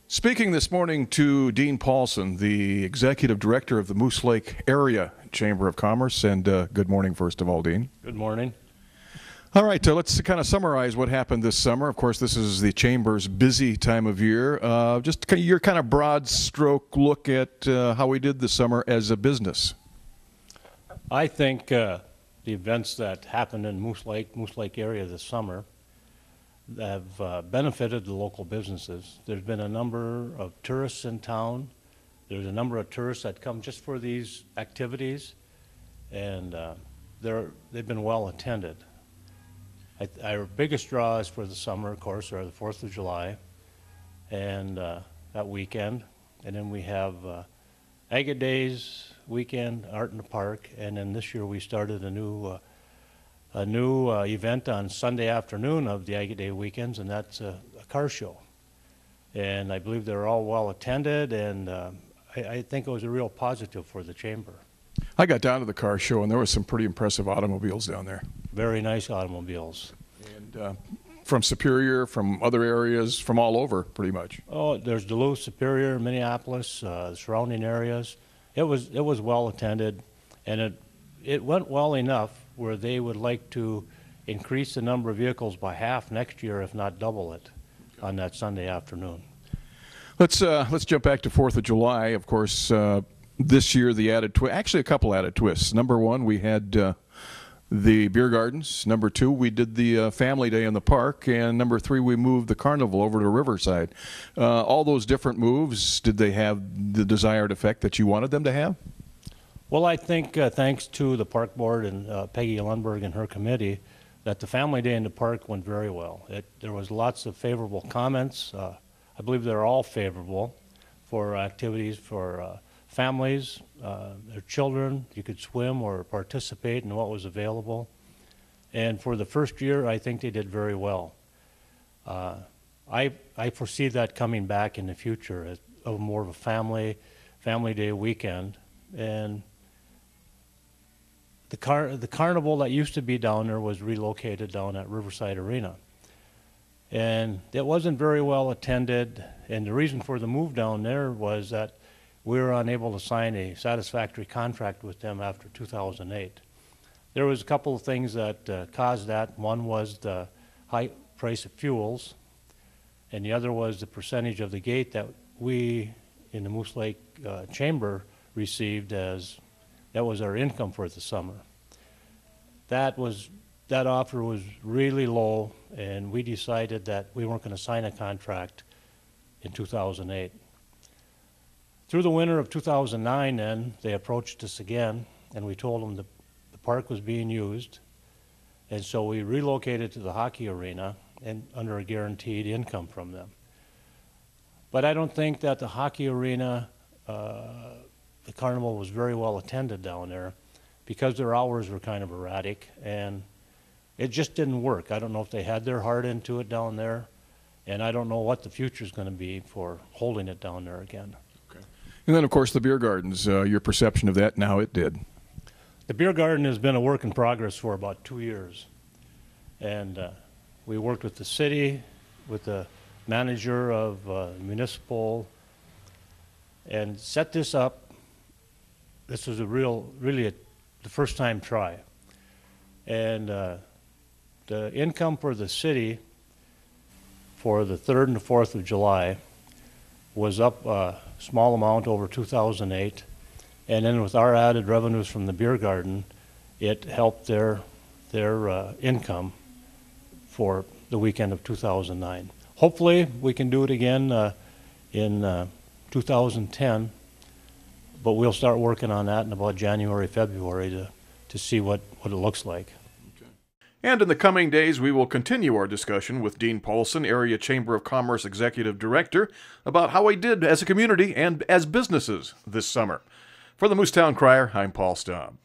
Speaking this morning to Dean Paulson, the Executive Director of the Moose Lake Area Chamber of Commerce. And good morning, first of all, Dean. Good morning. All right, let's kind of summarize what happened this summer. Of course, this is the Chamber's busy time of year. Just your kind of broad stroke look at how we did this summer as a business. I think the events that happened in Moose Lake area this summer have benefited the local businesses. There's been a number of tourists in town. There's a number of tourists that come just for these activities, and they've been well attended. Our biggest draws for the summer, of course, are the 4th of July and that weekend. And then we have Agate Days weekend, Art in the Park, and then this year we started a new event on Sunday afternoon of the Agate Day weekends, and that's a car show. And I believe they're all well attended, and I think it was a real positive for the Chamber. I got down to the car show, and there was some pretty impressive automobiles down there. Very nice automobiles. And from Superior, from other areas, from all over, pretty much. Oh, there's Duluth, Superior, Minneapolis, the surrounding areas. It was well attended, and it went well enough where they would like to increase the number of vehicles by half next year, if not double it, on that Sunday afternoon. Let's jump back to 4th of July. Of course, this year the added actually a couple added twists. Number one, we had the beer gardens. Number two, we did the family day in the park, and number three, we moved the carnival over to Riverside. All those different moves, did they have the desired effect that you wanted them to have? Well, I think thanks to the park board and Peggy Lundberg and her committee, that the family day in the park went very well. There was lots of favorable comments. I believe they're all favorable for activities for families, their children. You could swim or participate in what was available. And for the first year, I think they did very well. I foresee that coming back in the future as more of a family day weekend. And the carnival that used to be down there was relocated down at Riverside Arena. And it wasn't very well attended, and the reason for the move down there was that we were unable to sign a satisfactory contract with them after 2008. There was a couple of things that caused that. One was the high price of fuels, and the other was the percentage of the gate that we in the Moose Lake Chamber received as that was our income for the summer. That offer was really low, and we decided that we weren't going to sign a contract in 2008. Through the winter of 2009 then, they approached us again, and we told them the park was being used, and so we relocated to the hockey arena and under a guaranteed income from them. But I don't think that the hockey arena, the carnival was very well attended down there because their hours were kind of erratic, and it just didn't work. I don't know if they had their heart into it down there, and I don't know what the future is going to be for holding it down there again. Okay. And then, of course, the beer gardens, your perception of that and how it did. The beer garden has been a work in progress for about 2 years, and we worked with the city, with the manager of municipal, and set this up. This was really the first time try. And the income for the city for the 3rd and the 4th of July was up a small amount over 2008. And then with our added revenues from the beer garden, it helped their income for the weekend of 2009. Hopefully we can do it again in 2010, but we'll start working on that in about January, February to see what it looks like. Okay. And in the coming days, we will continue our discussion with Dean Paulson, Area Chamber of Commerce Executive Director, about how we did as a community and as businesses this summer. For the Moosetown Crier, I'm Paul Staub.